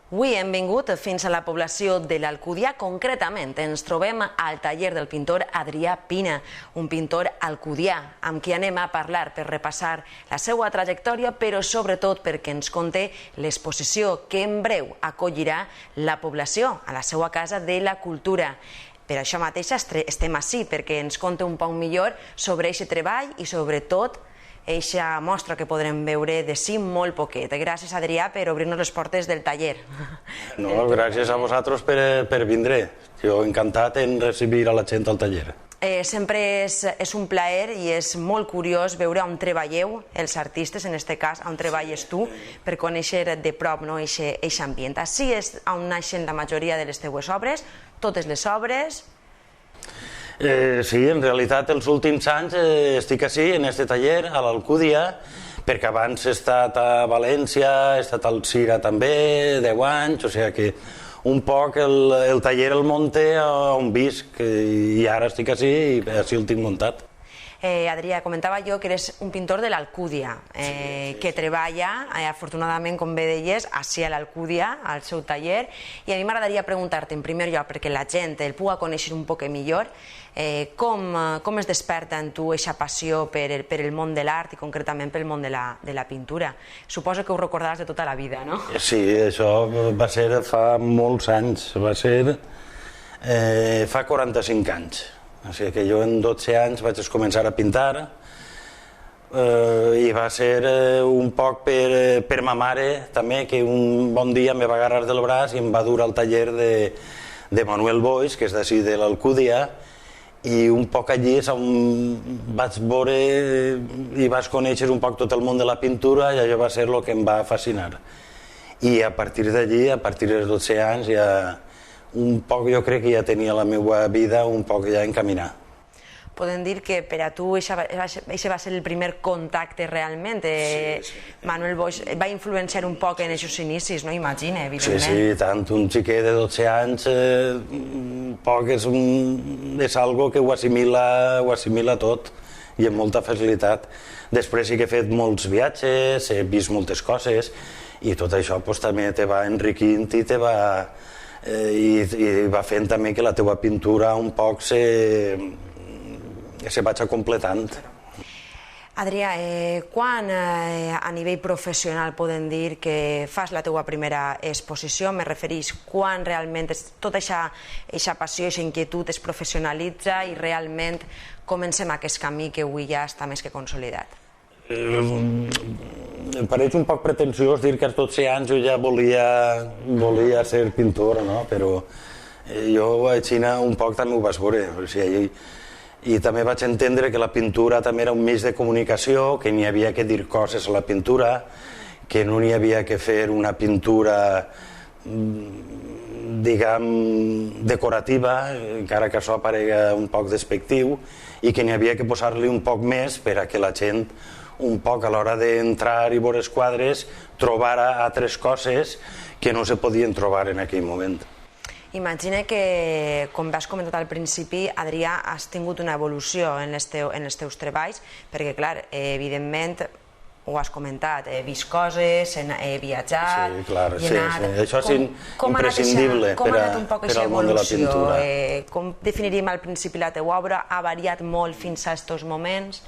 Avui hem vingut fins a la població de l'Alcúdia. Concretament ens trobem al taller del pintor Adrià Pina, un pintor alcudià, amb qui anem a parlar per repassar la seva trajectòria, però sobretot perquè ens conté l'exposició que en breu acollirà la població a la seva Casa de la Cultura. Per això mateix estem ací, perquè ens conta un poc millor sobre aquest treball i sobretot eixa mostra que podrem veure d'ací molt poquet. Gràcies, Adrià, per obrir-nos les portes del taller. No, gràcies a vosaltres per vindre. Jo encantat en recibir a la gent al taller. Sempre és un plaer i és molt curiós veure on treballeu els artistes, en aquest cas, on treballes tu, per conèixer de prop aquest ambient. Així és on naixen la majoria de les teues obres, totes les obres. Sí, en realitat els últims anys estic ací, en aquest taller, a l'Alcúdia, perquè abans he estat a València, he estat al Cira també, 10 anys, o sigui que un poc el taller el munte on visc i ara estic ací i així el tinc muntat. Adrià, comentava jo que eres un pintor de l'Alcúdia, que treballa, afortunadament, com bé deies, ací a l'Alcúdia, al seu taller, i a mi m'agradaria preguntar-te, en primer lloc, perquè la gent el pugui conèixer un poc millor, com es desperta en tu aquesta passió per el món de l'art i concretament pel món de la pintura? Suposo que ho recordaràs de tota la vida, no? Sí, això va ser fa molts anys, va ser fa 45 anys. O sigui que jo en 12 anys vaig començar a pintar i va ser un poc per ma mare també, que un bon dia me va agarrar del braç i em va dur al taller de Manuel Boix, que és d'ací de l'Alcúdia, i un poc allí és on vaig veure i vaig conèixer un poc tot el món de la pintura i allò va ser el que em va fascinar. I a partir d'allí, a partir dels 12 anys, ja un poc jo crec que ja tenia la meva vida un poc ja encaminada. Podem dir que per a tu això va ser el primer contacte realment. Manuel Boix va influenciar un poc en aquests inicis, no? Imagina, evidentment. Sí, tant. Un xiquet de 12 anys poc és algo que ho assimila tot i amb molta facilitat. Després sí que he fet molts viatges, he vist moltes coses i tot això també te va enriquint i te va fent també que la teua pintura un poc se vaig completant. Adrià, quan a nivell professional podem dir que fas la teua primera exposició? Me referís quan realment tota aquesta passió, aquesta inquietud es professionalitza i realment comencem aquest camí que avui ja està més que consolidat? Em pareix un poc pretensiós dir que als 12 anys jo ja volia ser pintor, no? Però jo a Xina un poc també ho vaig veure. I també vaig entendre que la pintura també era un mig de comunicació, que n'hi havia que dir coses a la pintura, que no n'hi havia que fer una pintura, diguem, decorativa, encara que això aparega un poc despectiu, i que n'hi havia que posar-li un poc més per a que la gent un poc a l'hora d'entrar i veure els quadres trobara altres coses que no se podien trobar en aquell moment. Imagina que, com has comentat al principi, Adrià, has tingut una evolució en els teus treballs, perquè, clar, evidentment, ho has comentat, he vist coses, he viatjat... Sí, clar, sí, això és imprescindible per al món de la pintura. Com definiríem al principi la teua obra? Ha variat molt fins a aquests moments?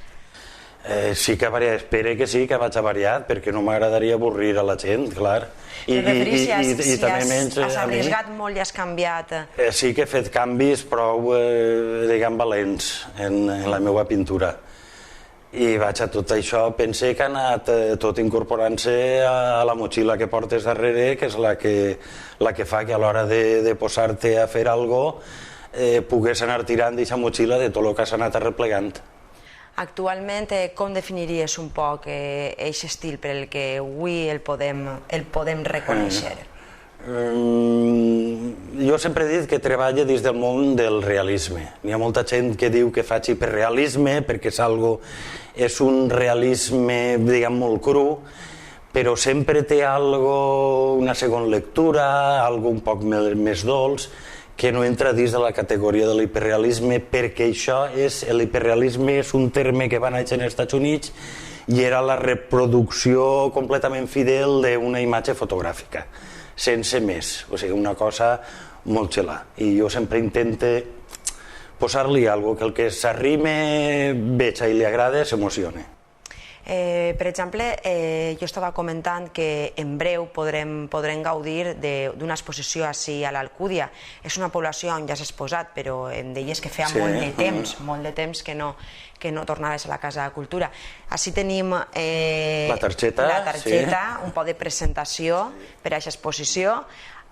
Sí que ha variat, espero que sí que vaig a variat, perquè no m'agradaria avorrir a la gent, clar. I si has arriesgat molt i has canviat... Sí que he fet canvis prou, diguem, valents en la meva pintura. I vaig a tot això, pensé que ha anat tot incorporant-se a la motxilla que portes darrere, que és la que fa que a l'hora de posar-te a fer alguna cosa pogués anar tirant d'aquesta motxilla de tot el que has anat arreplegant. Actualment, com definiries un poc aquest estil per el que avui el podem reconèixer? Jo sempre he dit que treballa dins del món del realisme. Hi ha molta gent que diu que faig hiperrealisme perquè és un realisme, diguem, molt cru, però sempre té una segona lectura, un poc més dolç, que no entra dins de la categoria de l'hiperrealisme, perquè l'hiperrealisme és un terme que va néixer als Estats Units i era la reproducció completament fidel d'una imatge fotogràfica. sense més, o sigui, una cosa molt xela. I jo sempre intento posar-li alguna cosa que el que s'arrime, veig i li agrada, s'emocione. Per exemple, jo estava comentant que en breu podrem gaudir d'una exposició així a l'Alcúdia. És una població on ja s'ha exposat, però em deies que feia molt de temps que no tornaves a la Casa de Cultura. Així tenim la targeta, un poc de presentació per a aquesta exposició,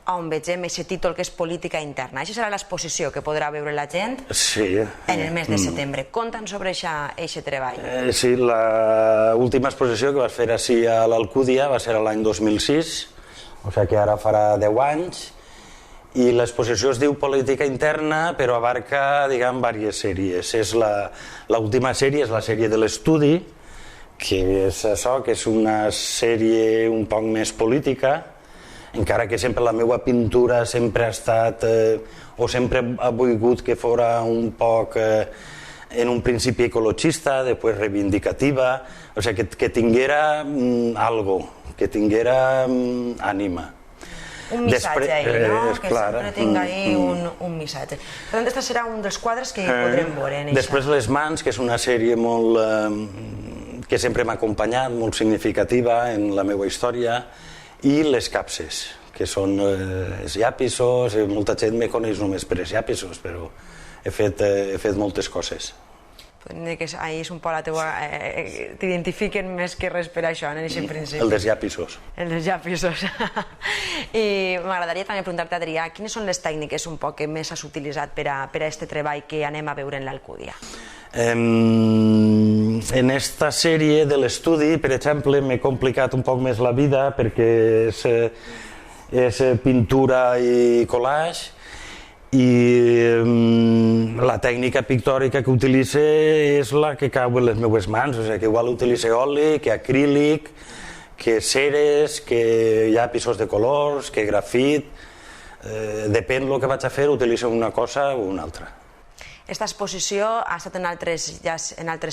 on vegem aquest títol que és Política Interna. Això serà l'exposició que podrà veure la gent en el mes de setembre. Conta'ns sobre aquest treball. Sí, l'última exposició que vas fer així a l'Alcúdia va ser l'any 2006, o sigui que ara farà 10 anys, i l'exposició es diu Política Interna, però abarca, diguem, diverses sèries. L'última sèrie és la sèrie de l'estudi, que és això, que és una sèrie un poc més política, encara que sempre la meva pintura sempre ha estat, o sempre ha volgut que fora un poc, en un principi ecologista, després reivindicativa, o sigui, que tinguera algo, que tinguera ànima. Un missatge ahí, no? Que sempre tinga ahí un missatge. Per tant, aquest serà un dels quadres que podrem veure. Després Les mans, que és una sèrie que sempre m'ha acompanyat, molt significativa en la meva història, i Les capses, que són els llapisos. Molta gent me coneix només per els llapisos, però he fet moltes coses. Podem dir que ahir és un poc la teua... t'identifiquen més que res per això, en aquest principi. El dels llapisos. El dels llapisos. I m'agradaria també preguntar-te, Adrià, quines són les tècniques un poc que més has utilitzat per a aquest treball que anem a veure en l'Alcúdia? En esta sèrie de l'estudi, per exemple, m'he complicat un poc més la vida perquè és pintura i collage, i la tècnica pictòrica que utilitzo és la que cau en les meves mans, o sigui que igual utilitzo oli, que acrílic, que ceres, que llapisos de colors, que grafit, depèn del que vaig a fer, utilitzo una cosa o una altra. Aquesta exposició ha estat en altres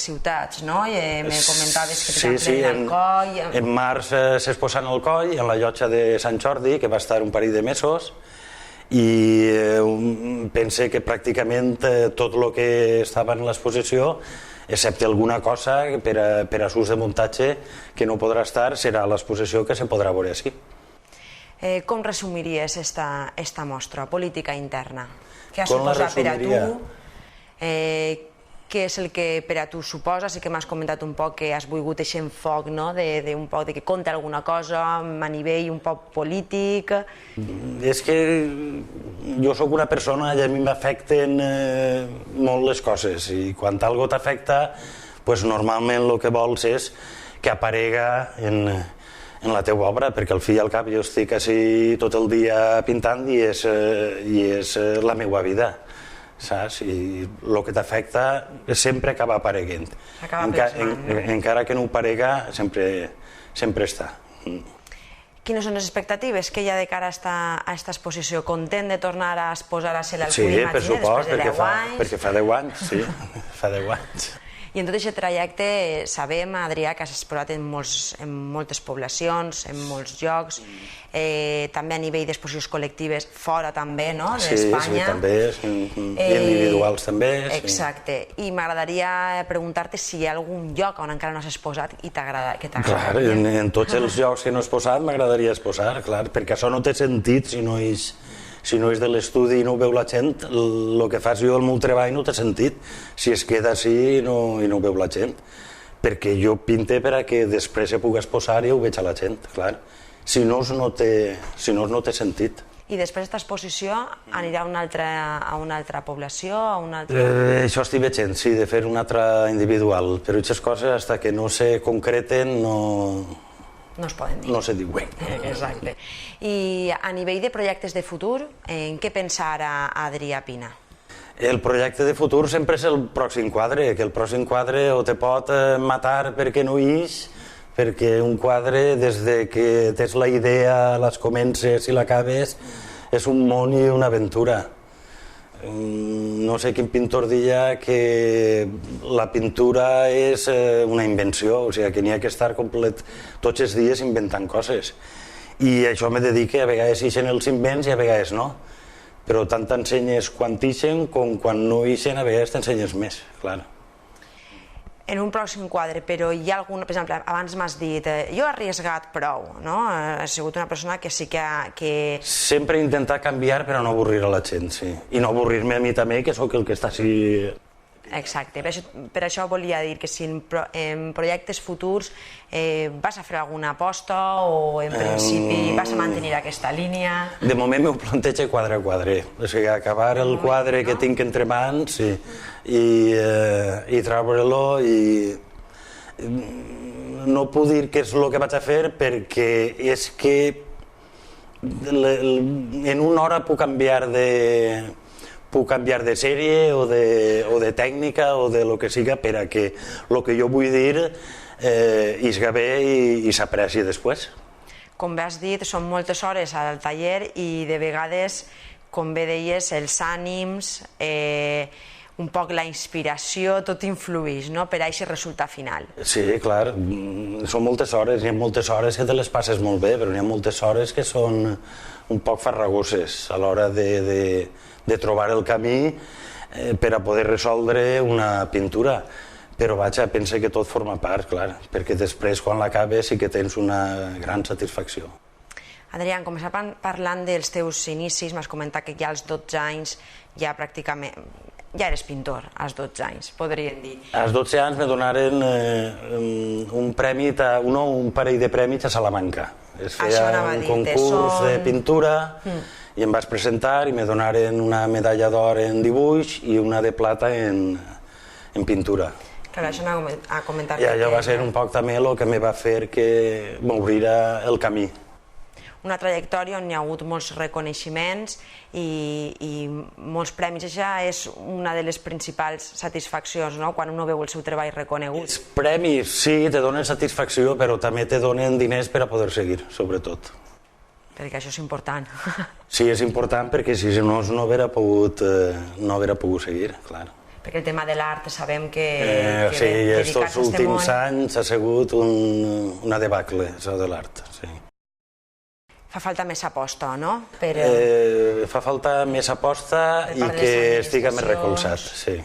ciutats, no? Me comentaves que, per exemple, en Alcoi... En març s'exposà en Alcoi, en la llotja de Sant Jordi, que va estar un parell de mesos, i pense que pràcticament tot el que estava en l'exposició, excepte alguna cosa per a ús de muntatge que no podrà estar, serà l'exposició que se podrà veure així. Com resumiries esta mostra, Política Interna? Què ha suposat per a tu? Què és el que per a tu suposa? Sí que m'has comentat un poc que has volgut aquest enfoc, d'un poc de que conta alguna cosa a nivell un poc polític. És que jo sóc una persona i a mi m'afecten molt les coses, i quan algo t'afecta, normalment el que vols és que aparega en la teva obra, perquè al fi i al cap jo estic així tot el dia pintant i és la meva vida. Saps? I el que t'afecta sempre acaba apareguent. Encara que no ho aparega, sempre està. Quines són les expectatives que hi ha de cara a aquesta exposició? Content de tornar a exposar a ser l'Alcúdia, imagina, després de 10 anys? Perquè fa 10 anys, sí, fa 10 anys. I en tot aquest trajecte sabem, Adrià, que has exposat en moltes poblacions, en molts llocs, també a nivell d'exposicions col·lectives, fora també, no?, d'Espanya. Sí, també, i individuals també. Exacte. I m'agradaria preguntar-te si hi ha algun lloc on encara no has exposat i t'agrada. Clar, en tots els llocs que no he exposat m'agradaria exposar, clar, perquè això no té sentit si no és de l'estudi i no ho veu la gent. El que fas jo, el meu treball, no té sentit si es queda així i no ho veu la gent, perquè jo pinte per a que després se pugui exposar i ho veig a la gent, clar. Si no té sentit. I després d'aquesta exposició anirà a una altra població? Això estic veient, sí, de fer una altra individual, però aquestes coses, fins que no se concreten, no es poden dir. No se diuen. Exacte. I a nivell de projectes de futur, en què pensa ara Adrià Pina? El projecte de futur sempre és el pròxim quadre, que el pròxim quadre o te pot matar perquè no ix, perquè un quadre, des que tens la idea, les comences i l'acabes, és un món i una aventura. No sé quin pintor deia que la pintura és una invenció, o sigui que n'hi ha que estar complet tots els dies inventant coses. I això me dedica, a vegades ixen els invents i a vegades no. Però tant t'ensenyes quan ixen com quan no ixen, a vegades t'ensenyes més, clar. En un pròxim quadre, però hi ha algun, per exemple, abans m'has dit, jo he arriesgat prou, no? Has sigut una persona que sí que... Sempre intentar canviar per a no avorrir a la gent, sí. I no avorrir-me a mi també, que sóc el que està així... Exacte, per això volia dir que si en projectes futurs vas a fer alguna aposta o en principi vas a mantenir aquesta línia... De moment m'ho planteja quadre a quadre, o sigui, acabar el quadre que tinc entre mans i treure-lo i no puc dir què és el que vaig a fer perquè és que en una hora puc canviar de sèrie o de tècnica o de lo que siga per a que el que jo vull dir isga bé i s'apreci després. Com bé has dit, són moltes hores al taller i de vegades, com bé deies, els ànims, un poc la inspiració, tot influeix, no?, per a aquest resultat final. Sí, clar, són moltes hores, hi ha moltes hores que te les passes molt bé, però hi ha moltes hores que són un poc farragoses a l'hora de trobar el camí per a poder resoldre una pintura. Però vaja, pensa que tot forma part, clar, perquè després quan l'acabes sí que tens una gran satisfacció. Adrià, començant parlant dels teus inicis, m'has comentat que ja als 12 anys ja pràcticament... ja eres pintor, als 12 anys, podríem dir. Als 12 anys me donaren un parell de prèmits a Salamanca. Es feia un concurs de pintura i em vaig presentar i me donaren una medalla d'or en dibuix i una de plata en pintura. Clar, això anava a comentar. I allò va ser un poc també el que me va fer que m'obrira el camí. Una trajectòria on hi ha hagut molts reconeixements i molts premis. Això és una de les principals satisfaccions, no?, quan un veu el seu treball reconegut. Els premis, sí, te donen satisfacció, però també te donen diners per a poder seguir, sobretot. Perquè això és important. Sí, és important perquè si no no hauria pogut seguir, clar. Perquè el tema de l'art sabem que sí, aquests últims anys ha sigut una debacle, això de l'art, sí. Fa falta més aposta, no? Fa falta més aposta i que estiga més recolzat, sí.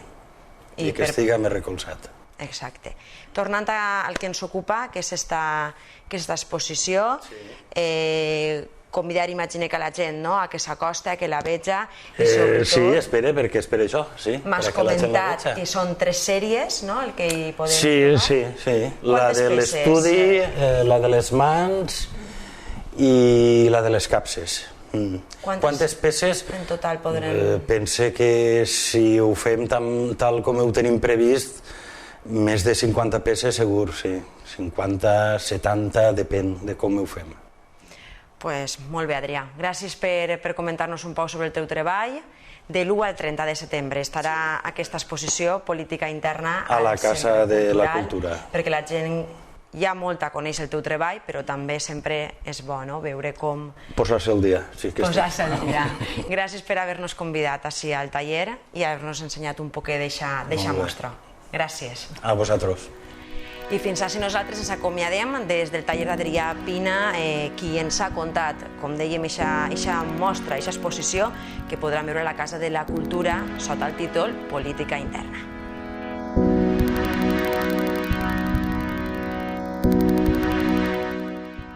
I que estiga més recolzat. Exacte. Tornant al que ens ocupa, que és aquesta exposició, convidar, imagina que la gent, a que s'acosta, a que la veja i sobretot... Sí, espera, perquè és per això, sí. M'has comentat que són 3 sèries, no?, el que hi podem dir, no? Sí. La de l'estudi, la de les mans i la de les capses. Quantes peces? En total podrem... Pense que si ho fem tal com ho tenim previst, més de 50 peces segur, sí. 50, 70, depèn de com ho fem. Doncs molt bé, Adrià. Gràcies per comentar-nos un poc sobre el teu treball. De l'1 al 30 de setembre estarà aquesta exposició Política Interna a la Casa de la Cultura. Perquè la gent ja molt coneix el teu treball, però també sempre és bo veure com... Posar-se al dia. Posar-se al dia. Gràcies per haver-nos convidat així al taller i haver-nos ensenyat un poc d'eixa mostra. Gràcies. A vosaltres. I fins així nosaltres ens acomiadem des del taller d'Adrià Pina, qui ens ha contat, com dèiem, eixa mostra, eixa exposició que podran veure a la Casa de la Cultura sota el títol Política Interna.